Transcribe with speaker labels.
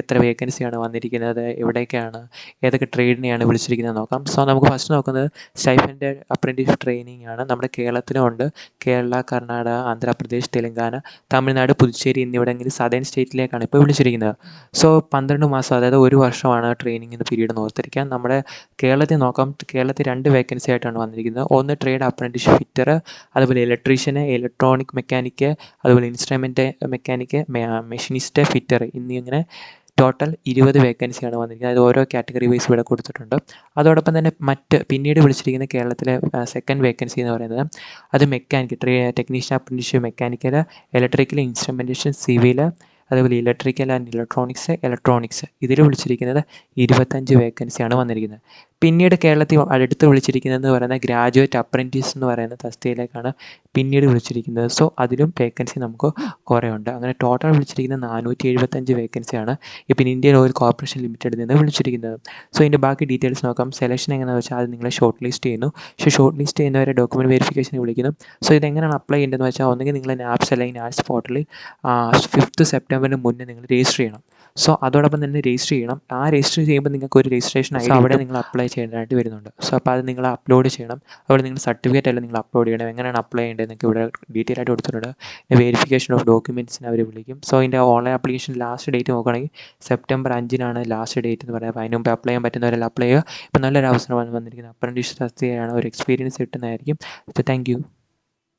Speaker 1: എത്ര വേക്കൻസിയാണ് വന്നിരിക്കുന്നത്, എവിടേക്കാണ്, ഏതൊക്കെ ട്രേഡിനെയാണ് വിളിച്ചിരിക്കുന്നത് നോക്കാം. സോ നമുക്ക് ഫസ്റ്റ് നോക്കുന്നത് സ്റ്റൈഫൻഡ് അപ്രൻറ്റീസ് ട്രെയിനിങ് ആണ്. നമ്മുടെ കേരളത്തിലും ഉണ്ട്. കേരള, കർണാടക, ആന്ധ്രാപ്രദേശ്, തെലങ്കാന, തമിഴ്നാട്, പുതുച്ചേരി എന്നിവിടങ്ങളിൽ സദേൺ സ്റ്റേറ്റിലേക്കാണ് ഇപ്പോൾ വിളിച്ചിരിക്കുന്നത്. സോ 12 മാസം, അതായത് 1 വർഷമാണ് ട്രെയിനിങ്ങിൻ്റെ പീരീഡ് എന്ന് ഓർത്തിരിക്കുക. നമ്മുടെ കേരളത്തിൽ നോക്കാം. കേരളത്തിൽ 2 വേക്കൻസി ആയിട്ടാണ് വന്നിരിക്കുന്നത്. ഒന്ന് ട്രേഡ് അപ്രൻറ്റീസ് ഫിറ്റർ, അതുപോലെ ഇലക്ട്രീഷ്യന്, ഇലക്ട്രോണിക് മെക്കാനിക്ക്, അതുപോലെ ഇൻസ്ട്രുമെൻ്റ് മെക്കാനിക്ക്, മെഷീനിസ്റ്റ്, ഫിറ്റർ എന്നിങ്ങനെ ടോട്ടൽ 20 വേക്കൻസിയാണ് വന്നിരിക്കുന്നത്. അത് ഓരോ കാറ്റഗറി വൈസ് ഇവിടെ കൊടുത്തിട്ടുണ്ട്. അതോടൊപ്പം തന്നെ പിന്നീട് വിളിച്ചിരിക്കുന്ന കേരളത്തിലെ സെക്കൻഡ് വേക്കൻസി എന്ന് പറയുന്നത് അത് mechanic, technician apprentice mechanical, electrical, instrumentation, civil, അതുപോലെ ഇലക്ട്രിക്കൽ ആൻഡ് ഇലക്ട്രോണിക്സ് ഇതിൽ വിളിച്ചിരിക്കുന്നത് 25 വേക്കൻസിയാണ് വന്നിരിക്കുന്നത്. പിന്നീട് കേരളത്തിൽ അടുത്ത് വിളിച്ചിരിക്കുന്നതെന്ന് പറയുന്നത് ഗ്രാജുവേറ്റ് അപ്രൻറ്റീസ് എന്ന് പറയുന്ന തസ്തികയിലേക്കാണ് പിന്നീട് വിളിച്ചിരിക്കുന്നത്. സോ അതിലും വേക്കൻസി നമുക്ക് കുറേ ഉണ്ട്. അങ്ങനെ ടോട്ടൽ വിളിച്ചിരിക്കുന്നത് 475 വേക്കൻസിയാണ് ഇപ്പം ഇന്ത്യൻ ഓയിൽ കോർപ്പറേഷൻ ലിമിറ്റഡിൽ നിന്ന് വിളിച്ചിരിക്കുന്നത്. സോ ഇതിൻ്റെ ബാക്കി ഡീറ്റെയിൽസ് നോക്കാം. സെലക്ഷൻ എങ്ങനെയാണെന്ന് വെച്ചാൽ അത് നിങ്ങളെ ഷോർട്ട് ലിസ്റ്റ് ചെയ്യുന്നു. പക്ഷേ ഷോർട്ട് ലിസ്റ്റ് ചെയ്യുന്നവരെ ഡോക്യുമെൻറ്റ് വെരിഫിക്കേഷന് വിളിക്കുന്നു. സോ ഇതെങ്ങനെയാണ് അപ്ലൈ ചെയ്യേണ്ടതെന്ന് വെച്ചാൽ ഒന്നുകിൽ നിങ്ങൾ നാപ്സ് അല്ലെങ്കിൽ നാറ്റ്സ് പോർട്ടലിൽ 5th സെപ്റ്റംബറിന് മുന്നേ നിങ്ങൾ രജിസ്റ്റർ ചെയ്യണം. സോ അതോടൊപ്പം തന്നെ രജിസ്റ്റർ ചെയ്യണം. ആ രജിസ്റ്റർ ചെയ്യുമ്പോൾ നിങ്ങൾക്ക് ഒരു രജിസ്ട്രേഷൻ ഐ ഡി അവിടെ നിങ്ങൾ അപ്ലൈ ചെയ്യേണ്ടതായിട്ട് വരുന്നുണ്ട്. സോ അപ്പോൾ അത് നിങ്ങൾ അപ്ലോഡ് ചെയ്യണം. അതുപോലെ നിങ്ങൾ സർട്ടിഫിക്കറ്റ് എല്ലാം നിങ്ങൾ അപ്ലോഡ് ചെയ്യണം. എങ്ങനെയാണ് അപ്ലൈ ചെയ്യേണ്ടത് നിങ്ങൾക്ക് ഇവിടെ ഡീറ്റെയിൽ ആയിട്ട് കൊടുത്തിട്ടുണ്ട്. വെരിഫിക്കേഷൻ ഓഫ് ഡോക്യുമെൻറ്റ്സിന് അവർ വിളിക്കും. സോ ഇതിൻ്റെ ഓൺലൈൻ ആപ്ലിക്കേഷൻ ലാസ്റ്റ് ഡേറ്റ് നോക്കുകയാണെങ്കിൽ സെപ്റ്റംബർ 5-നാണ് ലാസ്റ്റ് ഡേറ്റ് എന്ന് പറയുന്നത്. അപ്പോൾ അതിന് മുമ്പ് അപ്ലൈ ചെയ്യാൻ പറ്റുന്നവരെല്ലാം അപ്ലൈ ചെയ്യുക. ഇപ്പോൾ നല്ലൊരു അവസരമാണ് വന്നിരിക്കുന്നത്. അപ്രൻറ്റീസ് തസ്തികയാണ്, ഒരു എക്സ്പീരിയൻസ് കിട്ടുന്നതായിരിക്കും. Thank you.